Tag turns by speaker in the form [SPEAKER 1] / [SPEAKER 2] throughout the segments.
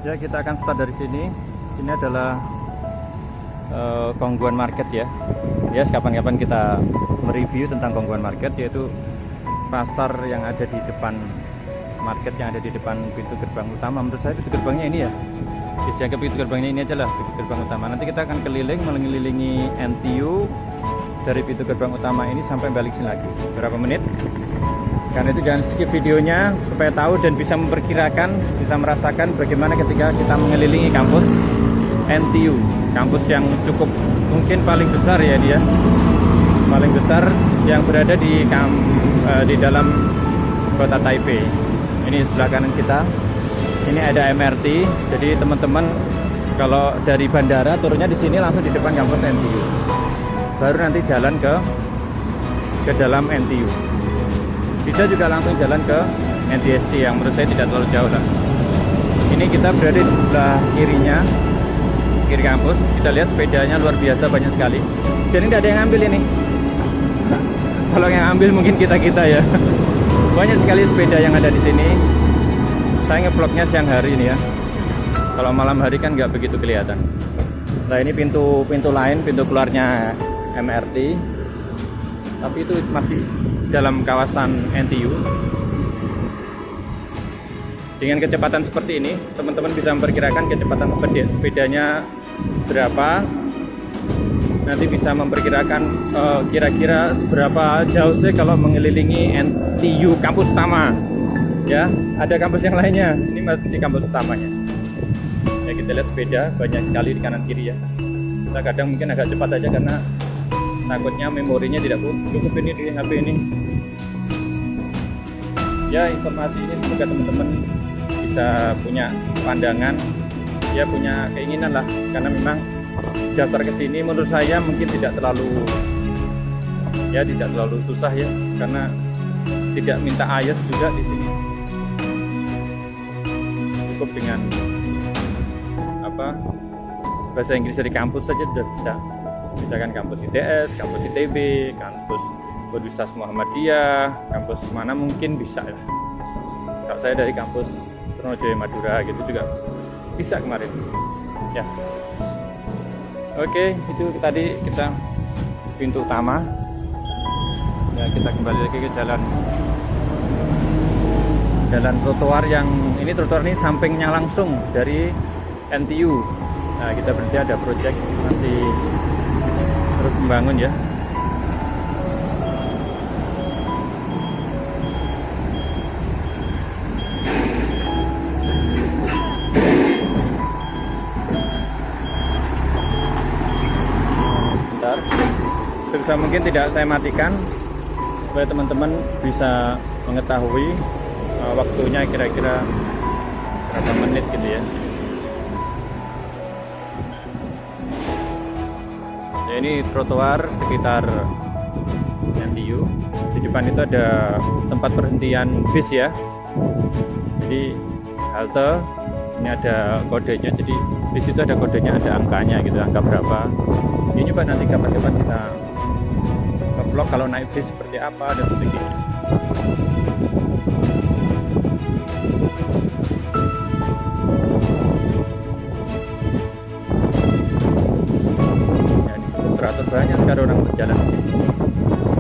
[SPEAKER 1] Ya, kita akan start dari sini. Ini adalah Kongguan Market ya. Ya, kapan-kapan kita mereview tentang Kongguan Market, yaitu pasar yang ada di depan market, yang ada di depan pintu gerbang utama. Menurut saya pintu gerbangnya ini ya, jaga pintu gerbangnya ini aja lah, pintu gerbang utama. Nanti kita akan keliling mengelilingi NTU dari pintu gerbang utama ini sampai balik sini lagi. Berapa menit? Karena itu jangan skip videonya supaya tahu dan bisa memperkirakan, bisa merasakan bagaimana ketika kita mengelilingi kampus NTU, kampus yang cukup mungkin paling besar ya dia, paling besar yang berada di dalam kota Taipei. Ini sebelah kanan kita, ini ada MRT. Jadi teman-teman kalau dari bandara turunnya di sini langsung di depan kampus NTU, baru nanti jalan ke dalam NTU. Bisa juga langsung jalan ke NTSC yang menurut saya tidak terlalu jauh lah. Ini kita berada di sebelah kirinya, kiri kampus. Kita lihat sepedanya luar biasa banyak sekali. Dan ini tidak ada yang ambil ini. Kalau yang ambil mungkin kita ya. Banyak sekali sepeda yang ada di sini. Saya ngevlognya siang hari ini ya. Kalau malam hari kan nggak begitu kelihatan. Nah, ini pintu lain, pintu keluarnya MRT. Tapi itu masih dalam kawasan NTU. Dengan kecepatan seperti ini, teman-teman bisa memperkirakan kecepatan sepedanya berapa. Nanti bisa memperkirakan kira-kira seberapa jauh sih kalau mengelilingi NTU kampus utama. Ya, ada kampus yang lainnya. Ini masih kampus utamanya. Ya, kita lihat sepeda banyak sekali di kanan kiri ya. Kita kadang mungkin agak cepat aja karena takutnya memorinya tidak cukup ini di HP ini. Ya, informasi ini semoga teman-teman bisa punya pandangan, ya punya keinginan lah, karena memang daftar ke sini menurut saya mungkin tidak terlalu susah ya, karena tidak minta IELTS juga di sini. Cukup dengan bahasa Inggris dari kampus saja sudah bisa. Misalkan kampus ITS, kampus ITB, kampus Universitas Muhammadiyah, kampus mana mungkin bisa lah. Kalau saya dari kampus Trunojoyo Madura gitu juga bisa kemarin. Ya. Oke, itu tadi kita pintu utama. Ya, kita kembali lagi ke jalan trotoar yang ini, trotoar ini sampingnya langsung dari NTU. Nah, kita berarti ada proyek masih terus membangun ya. Bentar, sebisa mungkin tidak saya matikan supaya teman-teman bisa mengetahui waktunya kira-kira berapa menit gitu ya. Ya, ini trotoar sekitar NTU. Di depan itu ada tempat perhentian bis ya. Jadi halte, ini ada kodenya. Jadi di situ ada kodenya, ada angkanya gitu, angka berapa. Ini coba nanti kapan-kapan kita nge-vlog kalau naik bis seperti apa dan sebagainya. Teratur banyak sekali orang berjalan di sini,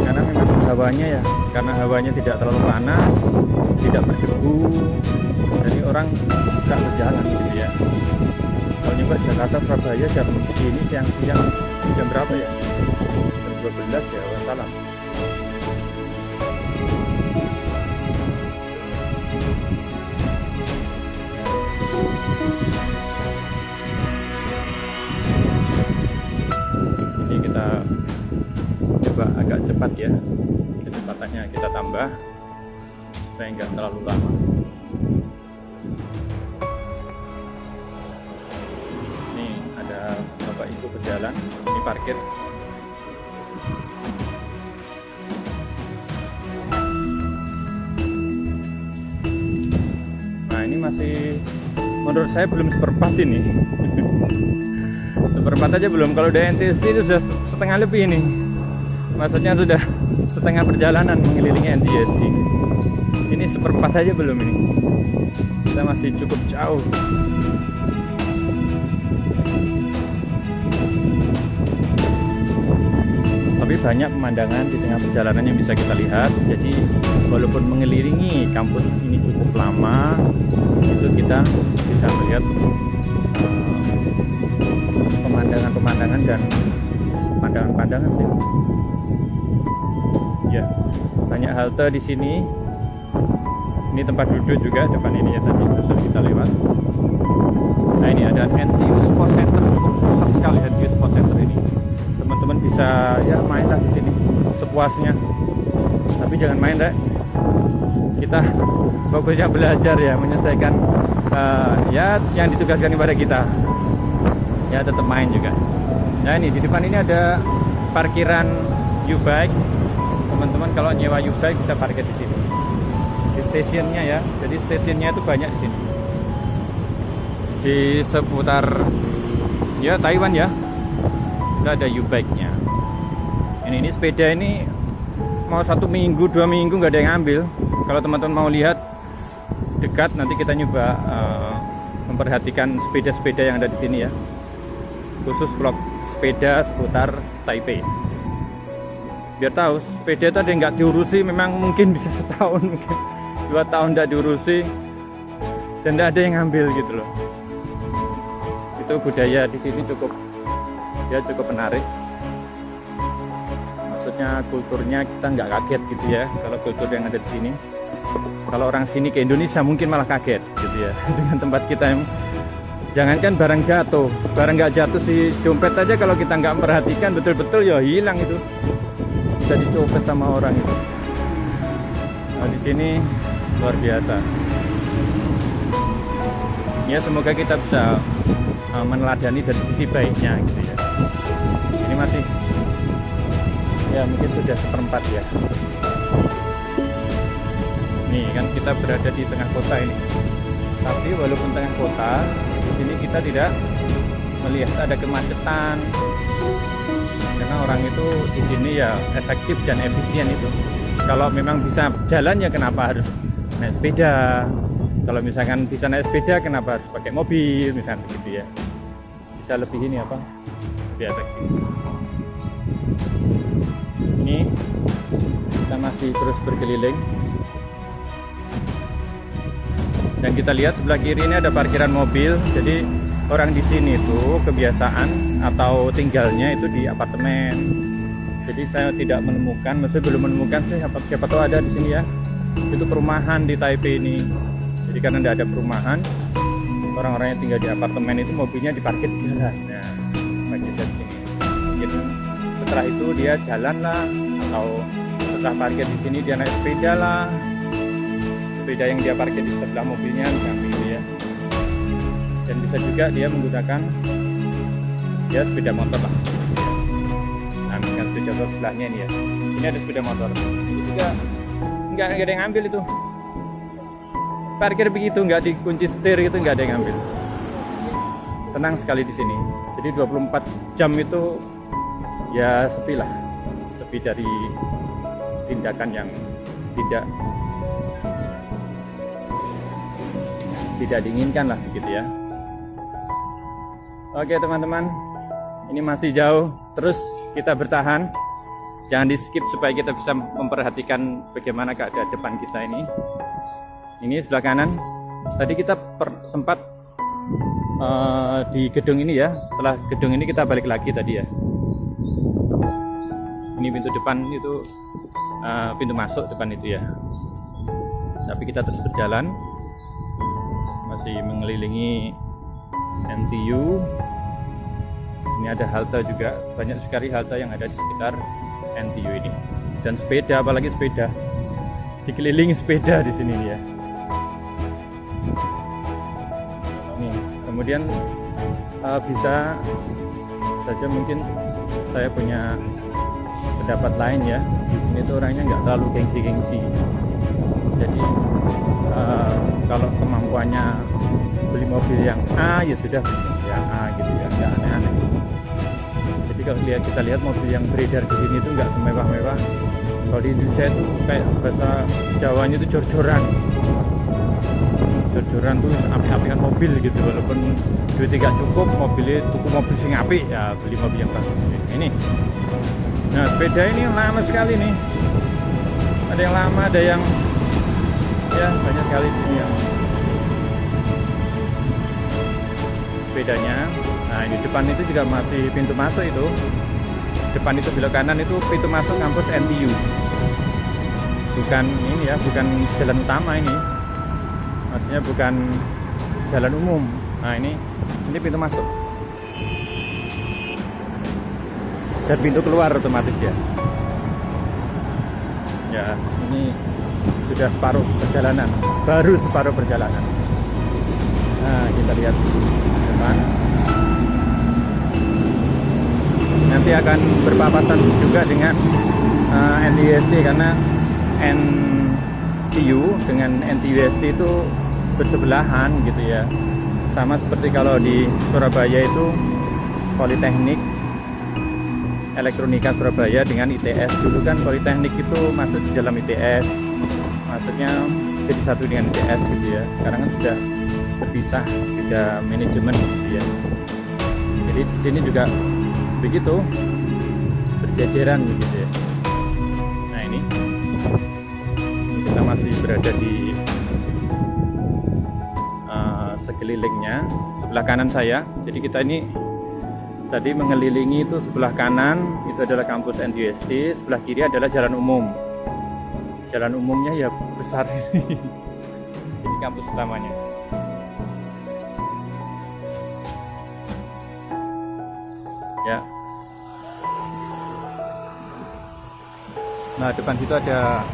[SPEAKER 1] karena memang hawanya ya, karena hawanya tidak terlalu panas, tidak berdebu, jadi orang suka berjalan gitu ya. Kalau nyoba Jakarta Surabaya jam segini siang-siang, jam berapa ya? Jam 12 ya, wassalam. Kita coba agak cepat ya, kecepatannya kita tambah supaya nggak terlalu lama. Ini ada bapak ibu berjalan, ini parkir. Nah, ini masih menurut saya belum seperempat ini. Seperempat aja belum. Kalau udah NTSC itu sudah setengah lebih ini. Maksudnya sudah setengah perjalanan mengelilingi NTSC. Ini seperempat aja belum ini. Kita masih cukup jauh. Tapi banyak pemandangan di tengah perjalanan yang bisa kita lihat. Jadi walaupun mengelilingi kampus ini cukup lama, itu kita bisa melihat pemandangan-pemandangan dan pandangan-pandangan sih. Ya, banyak halte di sini. Ini tempat duduk juga depan ini ya, tadi terus kita lewat. Nah, ini ada NTU Sport Center, cukup besar sekali NTU Sport Center ini. Teman-teman bisa ya mainlah di sini sepuasnya. Tapi jangan main deh. Kita fokusnya belajar ya, menyelesaikan ya yang ditugaskan kepada kita. Ya tetap main juga. Nah, ini di depan ini ada parkiran U-Bike. Teman-teman kalau nyewa U-Bike bisa parkir di sini. Di stasiunnya ya. Jadi stasiunnya itu banyak di sini. Di seputar ya Taiwan ya. Kita ada U-Bike-nya. Ini sepeda ini mau 1 minggu, 2 minggu nggak ada yang ambil. Kalau teman-teman mau lihat dekat, nanti kita nyoba memperhatikan sepeda-sepeda yang ada di sini ya. Khusus vlog sepeda seputar Taipei. Biar tahu sepeda itu ada yang nggak diurusi, memang mungkin bisa setahun, mungkin 2 tahun nggak diurusi dan nggak ada yang ngambil gitu loh. Itu budaya di sini cukup menarik. Maksudnya kulturnya kita nggak kaget gitu ya kalau kultur yang ada di sini. Kalau orang sini ke Indonesia mungkin malah kaget gitu ya dengan tempat kita yang jangankan barang jatuh, barang nggak jatuh si dompet aja kalau kita nggak memperhatikan betul-betul ya hilang itu, bisa dicopet sama orang itu. Nah, di sini luar biasa. Ya semoga kita bisa meneladani dari sisi baiknya gitu ya. Ini masih ya mungkin sudah seperempat ya. Nih kan kita berada di tengah kota ini. Tapi walaupun tengah kota, di sini kita tidak melihat ada kemacetan. Karena orang itu di sini ya efektif dan efisien itu. Kalau memang bisa jalan ya kenapa harus naik sepeda? Kalau misalkan bisa naik sepeda kenapa harus pakai mobil misalnya begitu ya. Bisa lebih ini apa? Lebih efektif. Ini kita masih terus berkeliling. Dan kita lihat sebelah kiri ini ada parkiran mobil. Jadi orang di sini itu kebiasaan atau tinggalnya itu di apartemen. Jadi saya tidak menemukan, maksudnya belum menemukan sih siapa tahu ada di sini ya. Itu perumahan di Taipei ini. Jadi karena tidak ada perumahan, orang-orang yang tinggal di apartemen itu mobilnya diparkir di jalan. Nah, parkir di sini. Jadi setelah itu dia jalan lah, atau setelah parkir di sini dia naik sepeda lah. Sepeda yang dia parkir di sebelah mobilnya misalnya gitu ya. Dan bisa juga dia menggunakan ya sepeda motor lah. Nah, misalkan itu contoh sebelahnya ini ya. Ini ada sepeda motor. Ini juga nggak ada yang ambil itu. Parkir begitu, nggak dikunci setir gitu, nggak ada yang ambil. Tenang sekali di sini. Jadi 24 jam itu ya sepi lah. Sepi dari tindakan yang tidak diinginkan lah begitu ya. Oke teman-teman, ini masih jauh, terus kita bertahan, jangan di skip supaya kita bisa memperhatikan bagaimana keadaan depan kita ini. Ini sebelah kanan, tadi kita sempat di gedung ini ya, setelah gedung ini kita balik lagi tadi ya. Ini pintu depan itu, pintu masuk depan itu ya. Tapi kita terus berjalan, masih mengelilingi NTU. Ini ada halte juga, banyak sekali halte yang ada di sekitar NTU ini. Dan sepeda, apalagi sepeda, dikelilingi sepeda di sini ya. Nih, kemudian bisa saja mungkin saya punya pendapat lain ya. Di sini tuh orangnya nggak terlalu gengsi-gengsi. Jadi kalau kemampuannya beli mobil yang A ya sudah yang A gitu ya, nggak aneh-aneh. Jadi kalau kita lihat mobil yang beredar di sini itu nggak semewah-mewah Kalau di Indonesia itu kayak bahasa Jawanya itu jor-joran. Jor-joran tuh api-apian mobil gitu, walaupun duit tidak cukup, mobilnya tuku mobil sing apik ya, beli mobil yang bagus. Ini. Nah, sepeda ini lama sekali nih. Ada yang lama, ada yang ya banyak sekali di sini ya. Sepedanya. Nah, ini depan itu juga masih pintu masuk itu. Depan itu belok kanan itu pintu masuk kampus NTU. Bukan ini ya, bukan jalan utama ini. Maksudnya bukan jalan umum. Nah, ini pintu masuk. Dan pintu keluar otomatis ya. Ya, ini sudah separuh perjalanan. Baru separuh perjalanan. Nah, kita lihat depan. Nanti akan berpapasan juga dengan NTUST, karena NTU dengan NTUST itu bersebelahan gitu ya. Sama seperti kalau di Surabaya itu Politeknik Elektronika Surabaya dengan ITS. Dulu kan Politeknik itu masuk di dalam ITS, maksudnya jadi satu dengan ITS gitu ya. Sekarang kan sudah berpisah, beda manajemen gitu ya. Jadi di sini juga begitu, berjajaran begitu ya. Nah, ini kita masih berada di sekelilingnya. Sebelah kanan saya, jadi kita ini tadi mengelilingi itu. Sebelah kanan itu adalah kampus NTUST, sebelah kiri adalah jalan umum. Jalan umumnya ya besar ini. Ini kampus utamanya. Ya. Nah, depan situ ada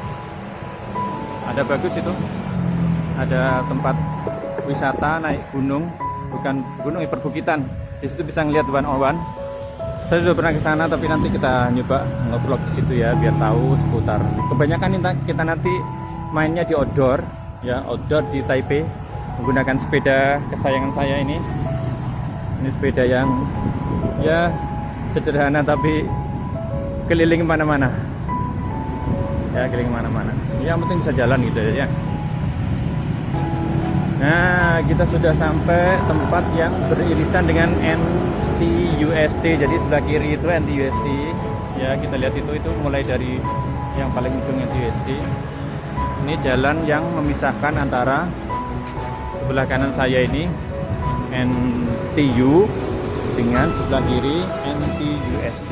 [SPEAKER 1] bagus itu. Ada tempat wisata naik gunung, bukan gunung, perbukitan. Di situ bisa ngelihat 101. Saya sudah pernah ke sana, tapi nanti kita nyoba nge-vlog di situ ya, biar tahu seputar. Kebanyakan kita nanti mainnya di outdoor, ya, outdoor di Taipei, menggunakan sepeda kesayangan saya ini. Ini sepeda yang ya sederhana tapi keliling kemana-mana. Ya, keliling kemana-mana. Ya, yang penting bisa jalan gitu ya. Nah, kita sudah sampai tempat yang beririsan dengan NTUST. Jadi sebelah kiri itu NTUST. Ya, kita lihat itu mulai dari yang paling ujung NTUST. Ini jalan yang memisahkan antara sebelah kanan saya ini NTU dengan sebelah kiri NTUST.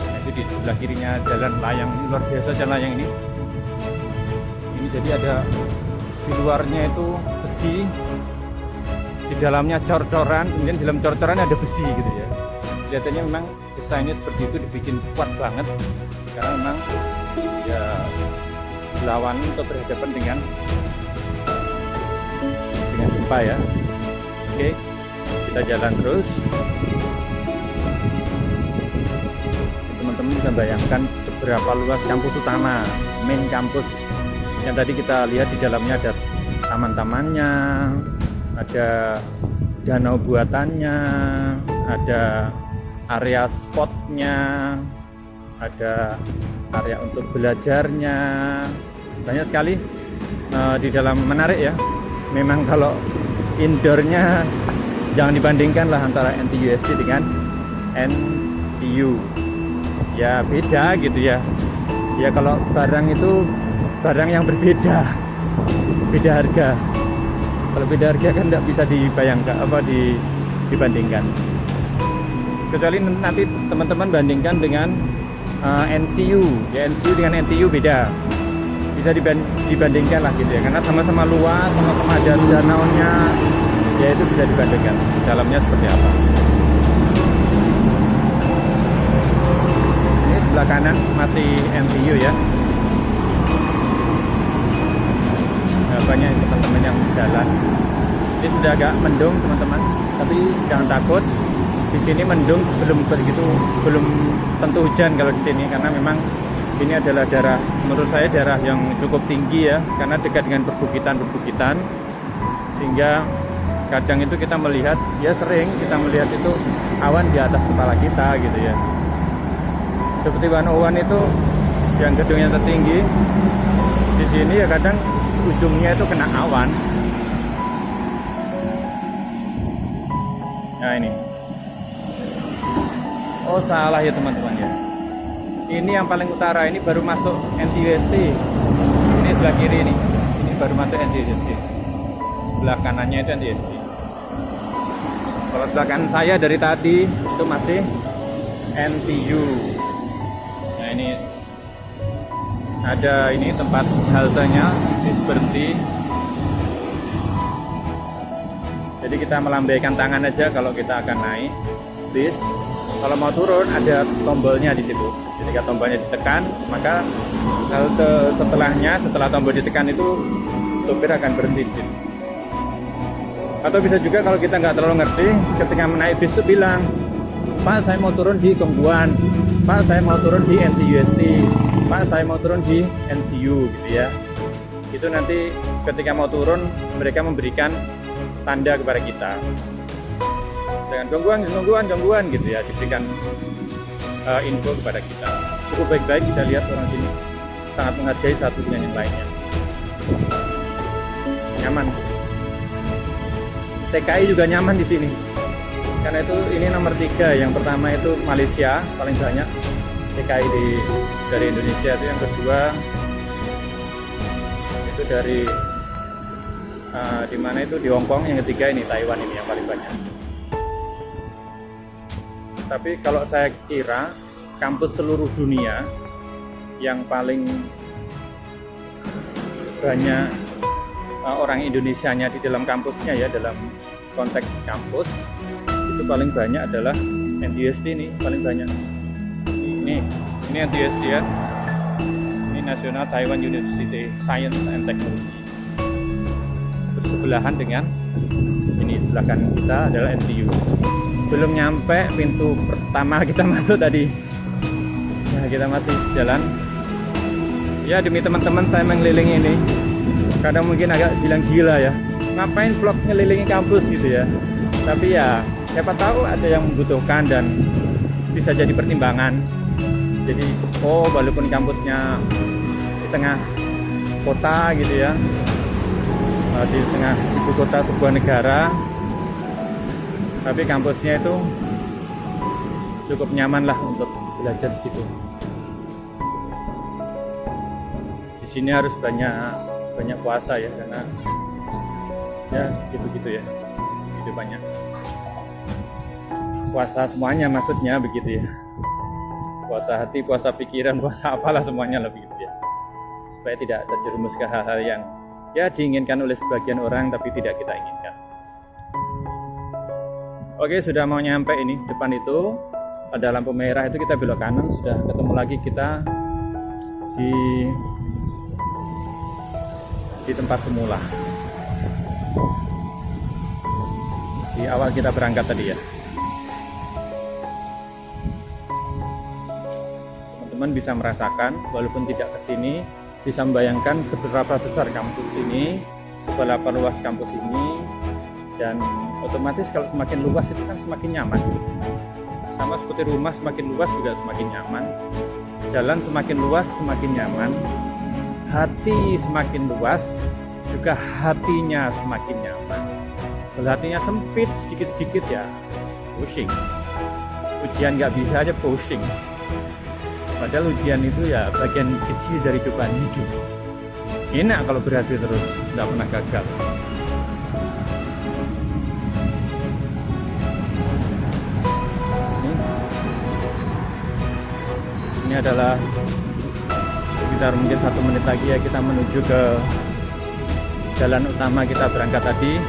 [SPEAKER 1] Nah, itu di sebelah kirinya jalan layang. Ini luar biasa jalan layang ini. Ini jadi ada di luarnya itu besi, di dalamnya cor-coran, kemudian di dalam cor-coran ada besi gitu ya. Kelihatannya memang desainnya seperti itu, dibikin kuat banget karena memang ya lawan untuk berhadapan dengan gempa ya. Oke, kita jalan terus. Teman-teman bisa bayangkan seberapa luas kampus utama, main kampus. Yang tadi kita lihat di dalamnya ada taman-tamannya, ada danau buatannya, ada area spotnya, ada area untuk belajarnya, banyak sekali di dalam, menarik ya. Memang kalau indoornya jangan dibandingkan lah antara NTUST dengan NTU, ya beda gitu ya. Ya kalau barang itu barang yang berbeda, beda harga. Kalau beda harga kan tidak bisa dibayangkan dibandingkan. Kecuali nanti teman-teman bandingkan dengan NCU, ya NCU dengan NTU beda. Bisa dibandingkan lah gitu ya, karena sama-sama luas, sama-sama ada danaunya, ya itu bisa dibandingkan dalamnya seperti apa. Ini sebelah kanan masih NTU ya. Banyak teman-teman yang jalan. Ini sudah agak mendung teman-teman, tapi jangan takut. Di sini mendung belum tentu hujan kalau di sini, karena memang ini adalah daerah, menurut saya daerah yang cukup tinggi ya, karena dekat dengan perbukitan, sehingga kadang itu kita melihat, ya sering kita melihat itu awan di atas kepala kita gitu ya. Seperti 101 itu yang gedungnya tertinggi. Di sini ya kadang ujungnya itu kena awan. Nah ini. Oh salah ya teman-teman ya. Ini yang paling utara, ini baru masuk NTUST. Ini sebelah kiri ini. Ini baru masuk NTUST. Sebelah kanannya itu NTUST. Kalau sebelah kanan saya dari tadi itu masih NTU. Nah ini ada ini tempat haltenya, bis berhenti. Jadi kita melambaikan tangan aja kalau kita akan naik bis. Kalau mau turun ada tombolnya di situ. Ketika tombolnya ditekan, maka halte setelahnya, setelah tombol ditekan itu supir akan berhenti di situ. Atau bisa juga kalau kita nggak terlalu ngerti, ketika menaik bis itu bilang, Pak saya mau turun di Gongguan, Pak saya mau turun di NTUST, Pak saya mau turun di NCU gitu ya. Itu nanti ketika mau turun mereka memberikan tanda kepada kita. Jangan gongguan gitu ya, diberikan info kepada kita. Cukup baik-baik, kita lihat orang sini sangat menghargai satu dengan yang lainnya. Nyaman. TKI juga nyaman di sini. Karena itu ini nomor 3. Yang pertama itu Malaysia paling banyak TKI dari Indonesia, itu yang kedua itu dari di mana itu di Hong Kong, yang ketiga ini Taiwan, ini yang paling banyak. Tapi kalau saya kira kampus seluruh dunia yang paling banyak orang Indonesianya di dalam kampusnya ya, dalam konteks kampus itu paling banyak adalah NTUST ini paling banyak. Ini NTUST ya. Ini National Taiwan University Science and Technology. Bersebelahan dengan ini sebelah kanan kita adalah NTU. Belum nyampe pintu pertama kita masuk tadi. Nah, kita masih jalan. Ya demi teman-teman saya mengelilingi ini. Kadang mungkin agak bilang gila ya. Ngapain vlog ngelilingi kampus gitu ya. Tapi ya siapa tahu ada yang membutuhkan dan bisa jadi pertimbangan. Jadi walaupun kampusnya di tengah kota gitu ya, di tengah ibu kota sebuah negara, tapi kampusnya itu cukup nyaman lah untuk belajar di situ. Di sini harus banyak puasa ya, karena ya gitu-gitu ya, itu banyak puasa semuanya, maksudnya begitu ya. Puasa hati, puasa pikiran, puasa apalah semuanya lebih gitu ya, supaya tidak terjerumus ke hal-hal yang ya diinginkan oleh sebagian orang tapi tidak kita inginkan. Oke, sudah mau nyampe ini depan itu ada lampu merah, itu kita belok kanan, sudah ketemu lagi kita di tempat semula, di awal kita berangkat tadi ya. Teman-teman bisa merasakan, walaupun tidak ke sini, bisa membayangkan seberapa besar kampus ini, seberapa luas kampus ini, dan otomatis kalau semakin luas itu kan semakin nyaman. Sama seperti rumah semakin luas juga semakin nyaman, jalan semakin luas semakin nyaman, hati semakin luas juga hatinya semakin nyaman. Kalau hatinya sempit sedikit-sedikit ya pusing, ujian nggak bisa aja pusing. Padahal ujian itu ya bagian kecil dari cobaan hidup. Enak kalau berhasil terus, nggak pernah gagal. Ini adalah sekitar mungkin 1 menit lagi ya, kita menuju ke jalan utama kita berangkat tadi.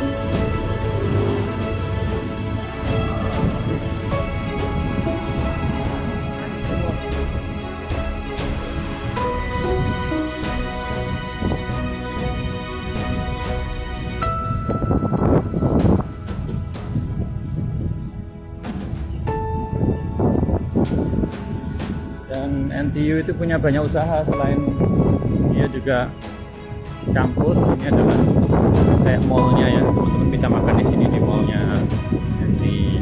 [SPEAKER 1] Dan NTU itu punya banyak usaha, selain dia juga kampus, ini adalah kayak mallnya ya, teman-teman bisa makan di sini di mallnya NTU.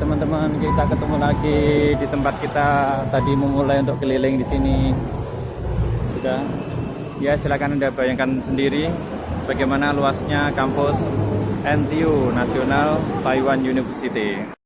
[SPEAKER 1] teman-teman, kita ketemu lagi di tempat kita tadi memulai untuk keliling di sini. Sudah, ya silakan Anda bayangkan sendiri bagaimana luasnya kampus NTU Nasional Taiwan University.